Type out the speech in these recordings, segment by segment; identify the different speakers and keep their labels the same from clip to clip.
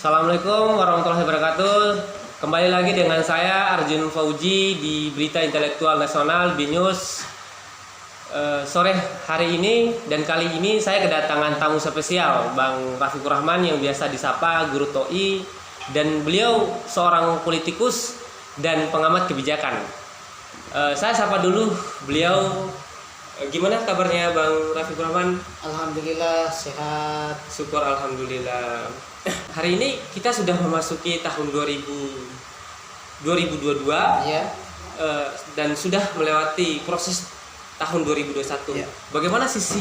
Speaker 1: Assalamualaikum warahmatullahi wabarakatuh. Kembali lagi dengan saya Arjun Fauji di Berita Intelektual Nasional BINUS. Sore hari ini dan kali ini saya kedatangan tamu spesial, Bang Rafikur Rahman yang biasa disapa Guru TOI, dan beliau seorang politikus dan pengamat kebijakan. Saya sapa dulu beliau. Gimana kabarnya Bang Rafikur Rahman?
Speaker 2: Alhamdulillah sehat.
Speaker 1: Syukur alhamdulillah. Hari ini kita sudah memasuki tahun 2022
Speaker 2: Ya.
Speaker 1: Dan sudah melewati proses tahun 2021.
Speaker 2: Ya.
Speaker 1: Bagaimana sisi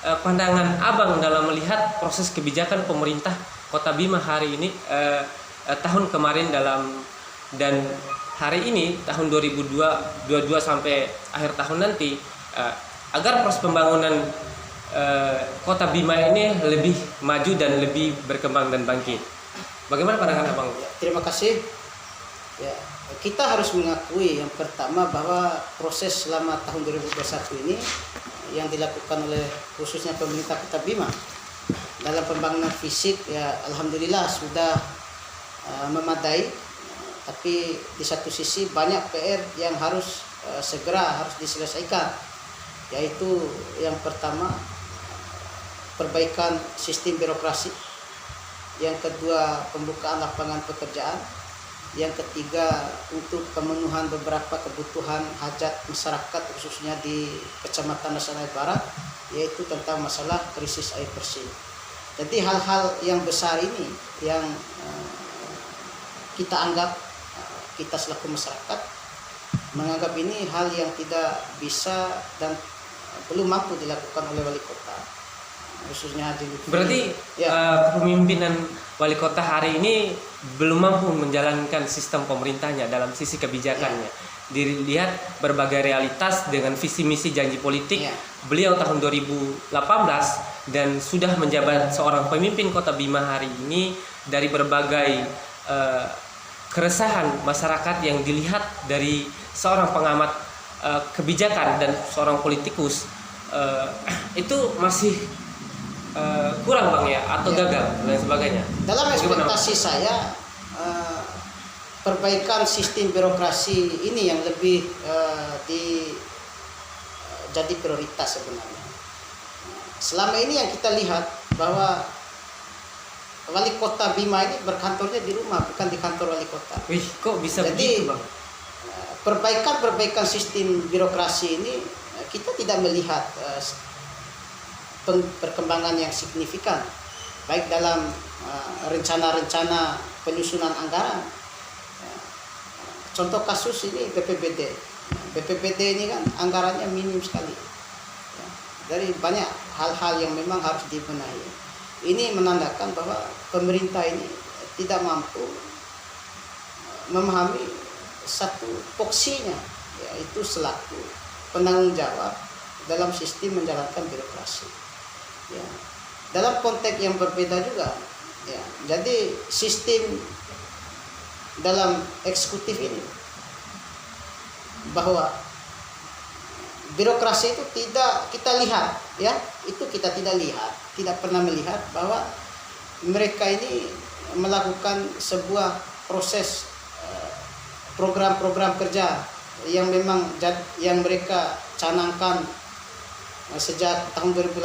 Speaker 1: pandangan Abang dalam melihat proses kebijakan pemerintah Kota Bima hari ini, tahun kemarin dan hari ini tahun 2022 sampai akhir tahun nanti, agar proses pembangunan Kota Bima ini lebih maju dan lebih berkembang dan bangkit. Bagaimana pandangan Abang?
Speaker 2: Terima kasih. Ya, kita harus mengakui yang pertama bahwa proses selama tahun 2021 ini yang dilakukan oleh khususnya pemerintah Kota Bima dalam pembangunan fisik, ya alhamdulillah sudah memadai. Tapi di satu sisi banyak PR yang harus segera diselesaikan, yaitu yang pertama perbaikan sistem birokrasi, yang kedua pembukaan lapangan pekerjaan, yang ketiga untuk pemenuhan beberapa kebutuhan hajat masyarakat khususnya di Kecamatan Nasional Barat, yaitu tentang masalah krisis air bersih. Jadi hal-hal yang besar ini yang kita anggap, kita selaku masyarakat menganggap ini hal yang tidak bisa dan belum mampu dilakukan oleh wali kota, khususnya di
Speaker 1: Berarti kepemimpinan wali kota hari ini belum mampu menjalankan sistem pemerintahnya dalam sisi kebijakannya. Dilihat berbagai realitas dengan visi misi janji politik beliau tahun 2018 dan sudah menjabat seorang pemimpin Kota Bima hari ini, dari berbagai keresahan masyarakat yang dilihat dari seorang pengamat kebijakan dan seorang politikus, itu masih kurang Bang ya, atau gagal dan sebagainya.
Speaker 2: Dalam ekspektasi saya, perbaikan sistem birokrasi ini yang lebih jadi prioritas sebenarnya. Selama ini yang kita lihat bahwa wali kota Bima ini berkantornya di rumah, bukan di kantor wali kota.
Speaker 1: Wih, kok bisa
Speaker 2: Jadi,
Speaker 1: begitu Bang?
Speaker 2: Perbaikan sistem birokrasi ini kita tidak melihat perkembangan yang signifikan, baik dalam rencana-rencana penyusunan anggaran. Contoh kasus ini BPBD. BPBD ini kan anggarannya minim sekali. Dari banyak hal-hal yang memang harus dibenahi. Ini menandakan bahwa pemerintah ini tidak mampu memahami satu foksinya, yaitu selaku penanggung jawab dalam sistem menjalankan birokrasi. Ya. Dalam konteks yang berbeda juga, ya. Jadi sistem dalam eksekutif ini bahwa birokrasi itu tidak kita lihat, ya, itu kita tidak lihat, tidak pernah melihat bahwa mereka ini melakukan sebuah proses program-program kerja yang memang yang mereka canangkan sejak tahun 2018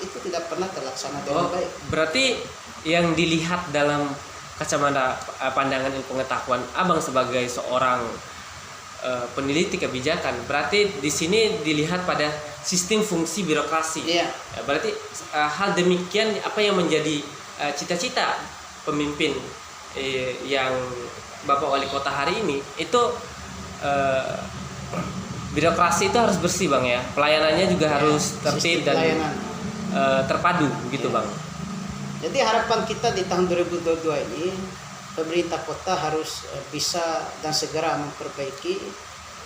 Speaker 2: itu tidak pernah terlaksana dengan baik.
Speaker 1: Berarti yang dilihat dalam kacamata pandangan ilmu pengetahuan Abang sebagai seorang peneliti kebijakan, berarti di sini dilihat pada sistem fungsi birokrasi.
Speaker 2: Iya.
Speaker 1: Berarti hal demikian apa yang menjadi cita-cita pemimpin yang Bapak Wali Kota hari ini, itu birokrasi itu harus bersih Bang ya. Pelayanannya juga harus tertib dan terpadu gitu Bang.
Speaker 2: Jadi harapan kita di tahun 2022 ini, pemerintah kota harus bisa dan segera memperbaiki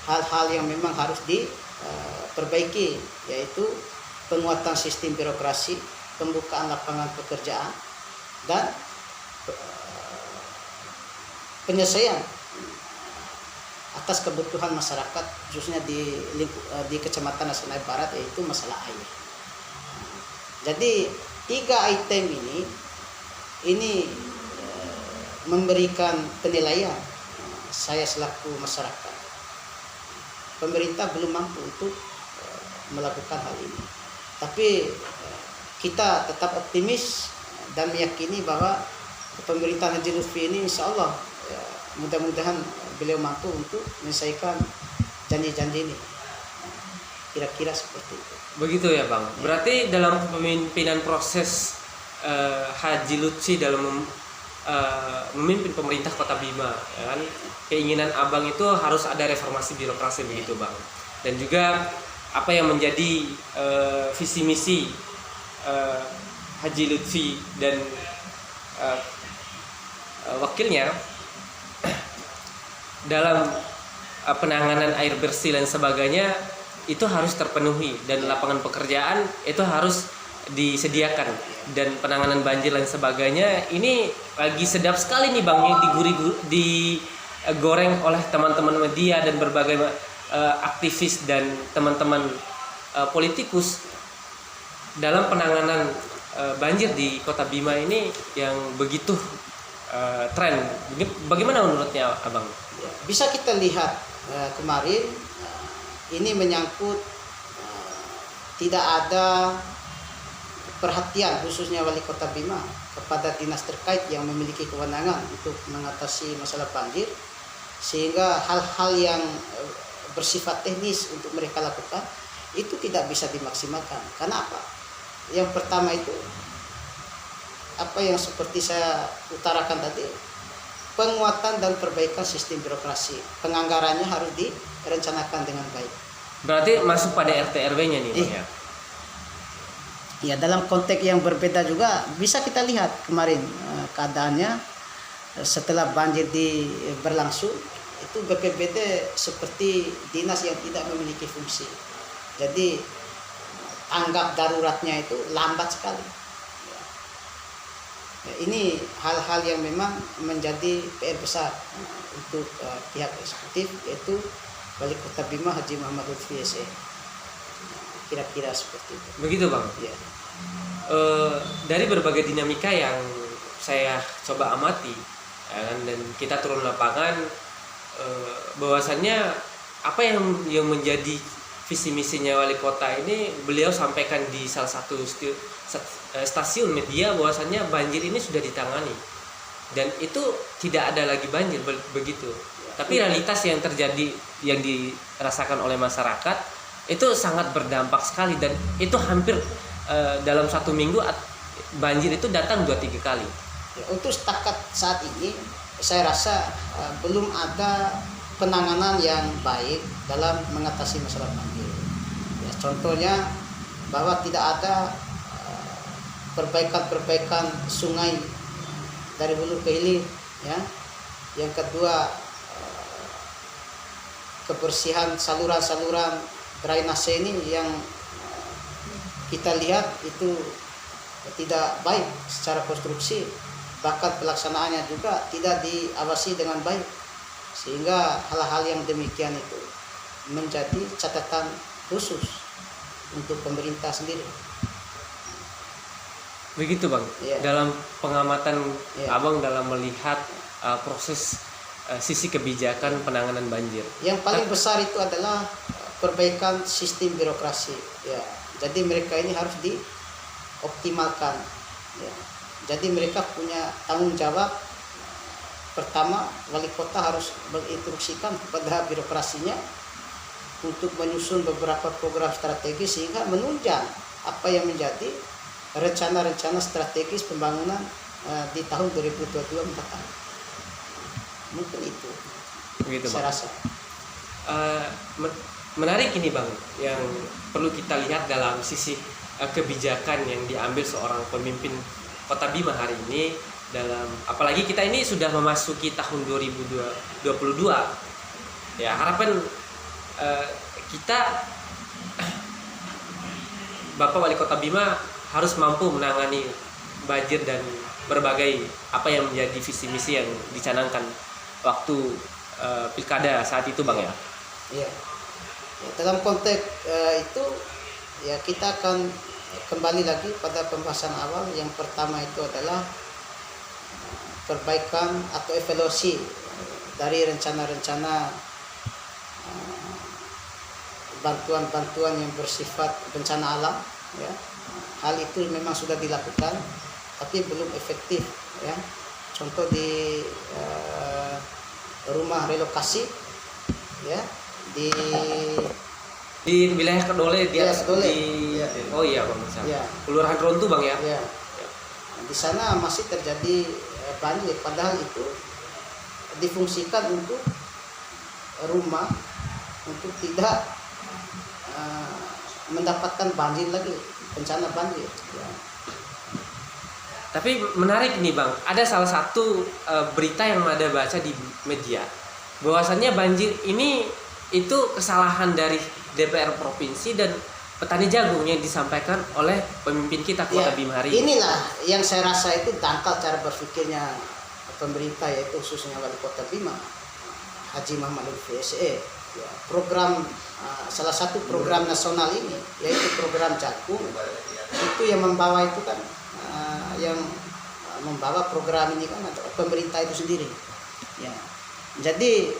Speaker 2: hal-hal yang memang harus diperbaiki, yaitu penguatan sistem birokrasi, pembukaan lapangan pekerjaan, dan penyelesaian atas kebutuhan masyarakat khususnya di Kecamatan Nasional Barat, yaitu masalah air. Jadi 3 item ini memberikan penilaian saya selaku masyarakat. Pemerintah belum mampu untuk melakukan hal ini. Tapi kita tetap optimis dan meyakini bahwa pemerintahan Haji Lutfi ini insya Allah mudah-mudahan beliau mampu untuk menyelesaikan janji-janji ini. Kira-kira seperti itu.
Speaker 1: Begitu ya Bang. Berarti dalam kepemimpinan proses Haji Lutfi dalam memimpin pemerintah Kota Bima, ya kan, keinginan Abang itu harus ada reformasi birokrasi begitu Bang. Dan juga apa yang menjadi visi misi Haji Lutfi dan wakilnya dalam penanganan air bersih dan sebagainya itu harus terpenuhi, dan lapangan pekerjaan itu harus disediakan, dan penanganan banjir dan sebagainya ini lagi sedap sekali nih Bang, digoreng oleh teman-teman media dan berbagai aktivis dan teman-teman politikus dalam penanganan banjir di Kota Bima ini yang begitu tren. Bagaimana menurutnya Abang?
Speaker 2: Bisa kita lihat kemarin ini menyangkut tidak ada perhatian khususnya Wali Kota Bima kepada dinas terkait yang memiliki kewenangan untuk mengatasi masalah banjir, sehingga hal-hal yang bersifat teknis untuk mereka lakukan itu tidak bisa dimaksimalkan. Karena apa? Yang pertama itu apa yang seperti saya utarakan tadi, penguatan dan perbaikan sistem birokrasi. Penganggarannya harus direncanakan dengan baik.
Speaker 1: Berarti masuk pada RT RW-nya nih Bang ya?
Speaker 2: Ya, dalam konteks yang berbeda juga bisa kita lihat kemarin keadaannya setelah banjir berlangsung itu BPBD seperti dinas yang tidak memiliki fungsi. Jadi tanggap daruratnya itu lambat sekali. Ya, ini hal-hal yang memang menjadi PR besar untuk pihak eksekutif, yaitu Wali Kota Bima Haji Muhammad Lutfi SE. Kira-kira seperti itu.
Speaker 1: Begitu Bang.
Speaker 2: Ya.
Speaker 1: Dari berbagai dinamika yang saya coba amati, ya kan, dan kita turun lapangan, bahwasannya apa yang menjadi visi misinya wali kota ini beliau sampaikan di salah satu stasiun media, bahwasannya banjir ini sudah ditangani dan itu tidak ada lagi banjir begitu. Tapi realitas yang terjadi, yang dirasakan oleh masyarakat itu sangat berdampak sekali, dan itu hampir dalam 1 minggu banjir itu datang 2-3 kali.
Speaker 2: Ya, untuk setakat saat ini saya rasa belum ada penanganan yang baik dalam mengatasi masalah banjir. Ya, contohnya bahwa tidak ada perbaikan sungai dari hulu ke hilir. Ya. Yang kedua, kebersihan saluran-saluran drainase ini yang kita lihat itu tidak baik secara konstruksi, bahkan pelaksanaannya juga tidak diawasi dengan baik, sehingga hal-hal yang demikian itu menjadi catatan khusus untuk pemerintah sendiri.
Speaker 1: Begitu Bang.
Speaker 2: Ya.
Speaker 1: Dalam pengamatan
Speaker 2: Ya.
Speaker 1: Abang dalam melihat proses sisi kebijakan penanganan banjir,
Speaker 2: Yang paling besar itu adalah perbaikan sistem birokrasi. Ya, jadi mereka ini harus dioptimalkan. Ya, jadi mereka punya tanggung jawab. Pertama, wali kota harus menginstruksikan kepada birokrasinya untuk menyusun beberapa program strategis sehingga menunjang apa yang menjadi rencana-rencana strategis pembangunan di tahun 2022 mendatang. Mungkin itu.
Speaker 1: begitu
Speaker 2: Saya
Speaker 1: Bang.
Speaker 2: rasa.
Speaker 1: Menarik ini Bang, yang perlu kita lihat dalam sisi kebijakan yang diambil seorang pemimpin Kota Bima hari ini, dalam apalagi kita ini sudah memasuki tahun 2022. Ya, harapan kita Bapak Wali Kota Bima harus mampu menangani banjir dan berbagai apa yang menjadi visi misi yang dicanangkan waktu pilkada saat itu Bang ya.
Speaker 2: Iya. Ya, dalam konteks itu ya kita akan kembali lagi pada pembahasan awal. Yang pertama itu adalah perbaikan atau evaluasi dari rencana-rencana bantuan-bantuan yang bersifat bencana alam, ya. Hal itu memang sudah dilakukan tapi belum efektif, ya. Contoh di rumah relokasi, ya, di
Speaker 1: wilayah Kedole
Speaker 2: Ya, Kedole. Ya.
Speaker 1: Oh iya Bang.
Speaker 2: Ya.
Speaker 1: Kelurahan Rontu Bang ya.
Speaker 2: Ya, di sana masih terjadi banjir, padahal itu difungsikan untuk rumah, untuk tidak mendapatkan banjir lagi, bencana banjir, ya.
Speaker 1: Tapi menarik nih Bang, ada salah satu berita yang ada baca di media bahwasannya banjir ini itu kesalahan dari DPR provinsi dan petani jagung yang disampaikan oleh pemimpin kita Kota
Speaker 2: Ya,
Speaker 1: Bima hari ini.
Speaker 2: inilah yang saya rasa itu dangkal cara berpikirnya pemerintah, yaitu khususnya Wali Kota Bima, Haji Muhammad Lutfi SE. Ya, program salah satu program nasional ini, yaitu program jagung, itu yang membawa itu kan yang membawa program ini kan adalah pemerintah itu sendiri, ya. Jadi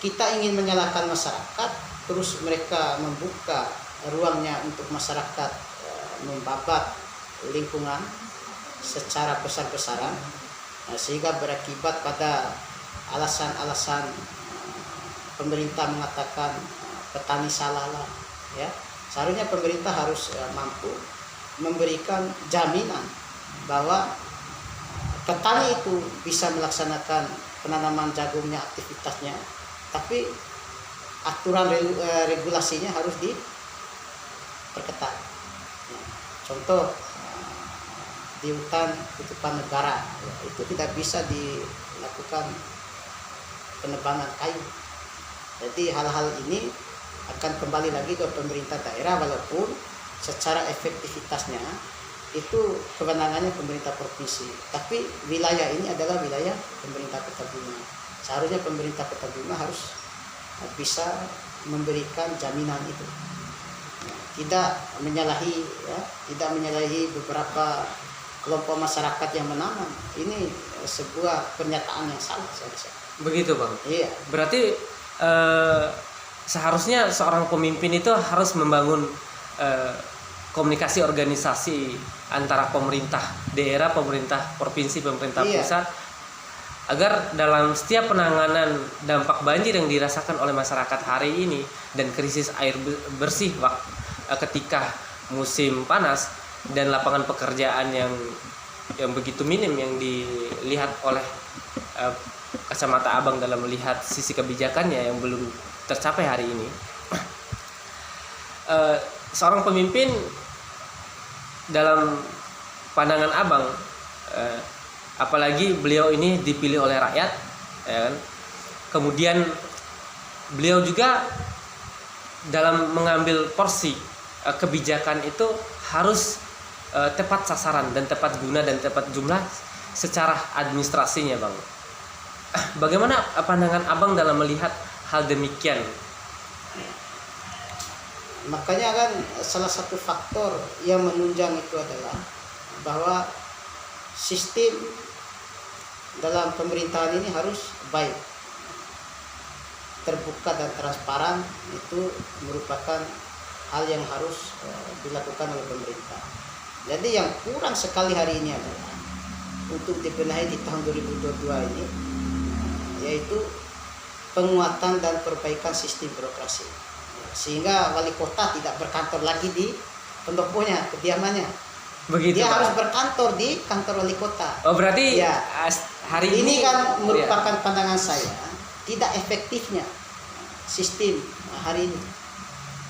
Speaker 2: kita ingin menyalahkan masyarakat, terus mereka membuka ruangnya untuk masyarakat membabat lingkungan secara besar-besaran, sehingga berakibat pada alasan-alasan pemerintah mengatakan petani salah lah, ya. Seharusnya pemerintah harus mampu memberikan jaminan bahwa petani itu bisa melaksanakan penanaman jagungnya, aktivitasnya, tapi aturan regulasinya harus diperketat. Ya. Contoh di hutan tutupan negara, ya, itu tidak bisa dilakukan penebangan kayu. Jadi hal-hal ini akan kembali lagi ke pemerintah daerah, walaupun secara efektivitasnya itu kewenangannya pemerintah provinsi, tapi wilayah ini adalah wilayah pemerintah Kota Bima. Seharusnya pemerintah Kota Bima harus bisa memberikan jaminan itu, tidak menyalahi, ya, tidak menyalahi beberapa kelompok masyarakat yang menanam. Ini sebuah pernyataan yang salah, saya rasa.
Speaker 1: Begitu Bang.
Speaker 2: Iya.
Speaker 1: Berarti seharusnya seorang pemimpin itu harus membangun komunikasi organisasi antara pemerintah daerah, pemerintah provinsi, pemerintah
Speaker 2: Iya.
Speaker 1: pusat, agar dalam setiap penanganan dampak banjir yang dirasakan oleh masyarakat hari ini dan krisis air bersih ketika musim panas dan lapangan pekerjaan yang begitu minim yang dilihat oleh kacamata Abang dalam melihat sisi kebijakannya yang belum tercapai hari ini. Seorang pemimpin dalam pandangan Abang, apalagi beliau ini dipilih oleh rakyat, ya kan? Kemudian beliau juga dalam mengambil porsi kebijakan itu harus tepat sasaran dan tepat guna dan tepat jumlah secara administrasinya Bang. Bagaimana pandangan Abang dalam melihat hal demikian?
Speaker 2: Makanya kan salah satu faktor yang menunjang itu adalah bahwa sistem dalam pemerintahan ini harus baik, terbuka dan transparan. Itu merupakan hal yang harus dilakukan oleh pemerintah. Jadi yang kurang sekali hari ini adalah untuk dibenahi di tahun 2022 ini, yaitu penguatan dan perbaikan sistem birokrasi, sehingga wali kota tidak berkantor lagi di pendoponya, kediamannya.
Speaker 1: Begitu,
Speaker 2: Dia
Speaker 1: Pak.
Speaker 2: harus berkantor di kantor wali kota.
Speaker 1: Oh berarti
Speaker 2: Ya.
Speaker 1: hari
Speaker 2: Ini
Speaker 1: ini
Speaker 2: kan merupakan pandangan saya tidak efektifnya sistem hari ini.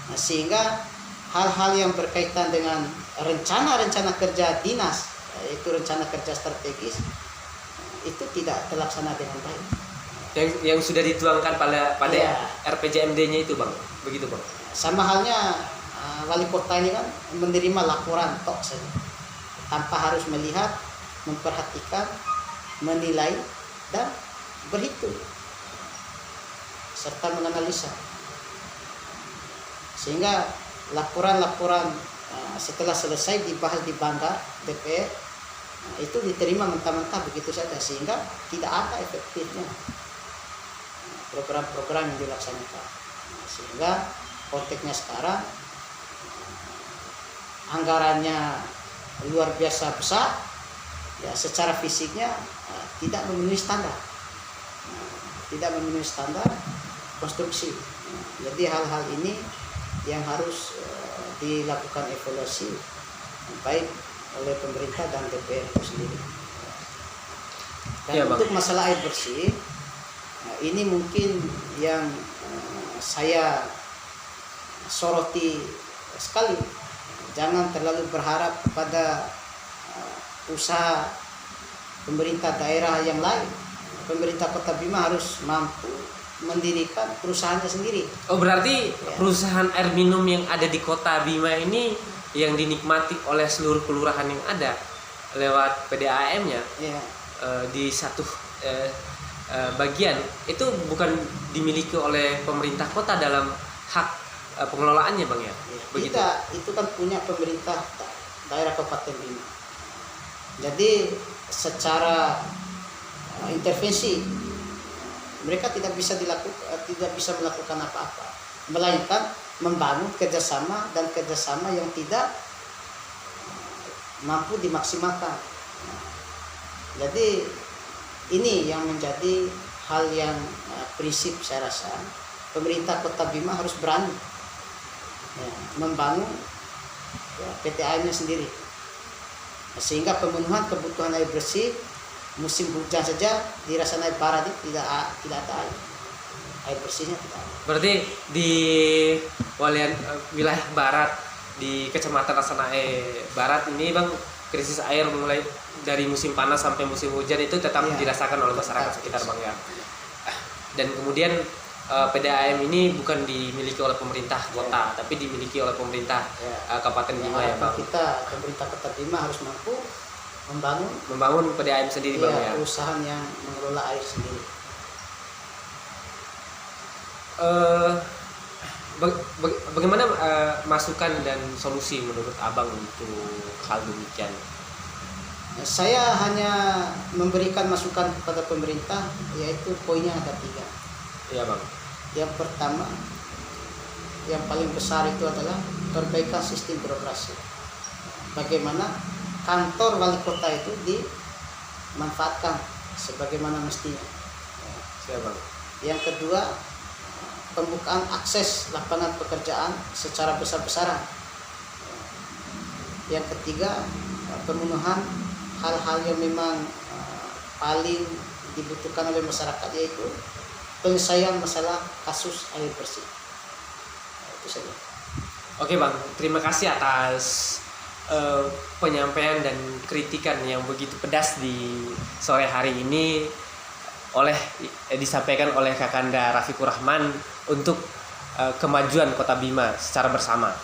Speaker 2: Nah, sehingga hal-hal yang berkaitan dengan rencana-rencana kerja dinas, yaitu rencana kerja strategis, itu tidak terlaksana dengan baik.
Speaker 1: yang sudah dituangkan pada
Speaker 2: Iya.
Speaker 1: RPJMD-nya itu Bang. Begitu Bang.
Speaker 2: Sama halnya wali kota ini kan menerima laporan tok saja, tanpa harus melihat, memperhatikan, menilai, dan berhitung serta menganalisa. Sehingga laporan-laporan setelah selesai dibahas di banggar DPR, Nah, itu diterima mentah-mentah begitu saja sehingga tidak ada efektifnya program-program yang dilaksanakan. Nah, sehingga konteksnya sekarang anggarannya luar biasa besar, ya secara fisiknya tidak memenuhi standar, tidak memenuhi standar konstruksi. Jadi hal-hal ini yang harus dilakukan evaluasi baik oleh pemerintah dan DPR itu sendiri. Dan
Speaker 1: Ya, Bang.
Speaker 2: untuk masalah air bersih, ini mungkin yang saya soroti sekali. Jangan terlalu berharap kepada usaha pemerintah daerah yang lain. Pemerintah Kota Bima harus mampu mendirikan perusahaannya sendiri.
Speaker 1: Oh, berarti perusahaan air minum yang ada di Kota Bima ini yang dinikmati oleh seluruh kelurahan yang ada lewat PDAM-nya
Speaker 2: Ya,
Speaker 1: di satu bagian itu bukan dimiliki oleh pemerintah kota dalam hak pengelolaannya, Bang ya? Begitu.
Speaker 2: kita itu kan punya pemerintah daerah Kabupaten Bima. Jadi secara intervensi mereka tidak bisa melakukan apa-apa, melainkan membangun kerjasama dan kerjasama yang tidak mampu dimaksimalkan. Jadi ini yang menjadi hal yang prinsip saya rasa pemerintah Kota Bima harus berani membangun PTAM-nya sendiri, sehingga pemenuhan kebutuhan air bersih musim hujan saja di Rasanae Barat tidak ada air bersihnya tidak ada.
Speaker 1: Berarti di wilayah barat di Kecamatan Rasanae Barat ini, Bang, krisis air mulai dari musim panas sampai musim hujan itu tetap dirasakan oleh masyarakat sekitar, Bang ya. Dan kemudian PDAM ini bukan dimiliki oleh pemerintah kota, tapi dimiliki oleh pemerintah Kabupaten Bima ya, Bang.
Speaker 2: Kita pemerintah Kota Bima harus mampu
Speaker 1: membangun PDAM sendiri, Bang ya.
Speaker 2: Perusahaan yang mengelola air sendiri.
Speaker 1: Bagaimana masukan dan solusi menurut Abang untuk hal demikian?
Speaker 2: Saya hanya memberikan masukan kepada pemerintah, yaitu poinnya ada 3.
Speaker 1: Iya, Bang.
Speaker 2: Yang pertama, yang paling besar itu adalah perbaikan sistem birokrasi. Bagaimana kantor wali kota itu dimanfaatkan sebagaimana mestinya.
Speaker 1: Iya, Bang.
Speaker 2: Yang kedua, pembukaan akses lapangan pekerjaan secara besar-besaran. Yang ketiga, pemenuhan hal-hal yang memang paling dibutuhkan oleh masyarakat, yaitu penyelesaian masalah kasus air bersih. Itu saja.
Speaker 1: Oke, Bang, terima kasih atas penyampaian dan kritikan yang begitu pedas di sore hari ini disampaikan oleh Kakanda Rafiqur Rahman untuk kemajuan Kota Bima secara bersama.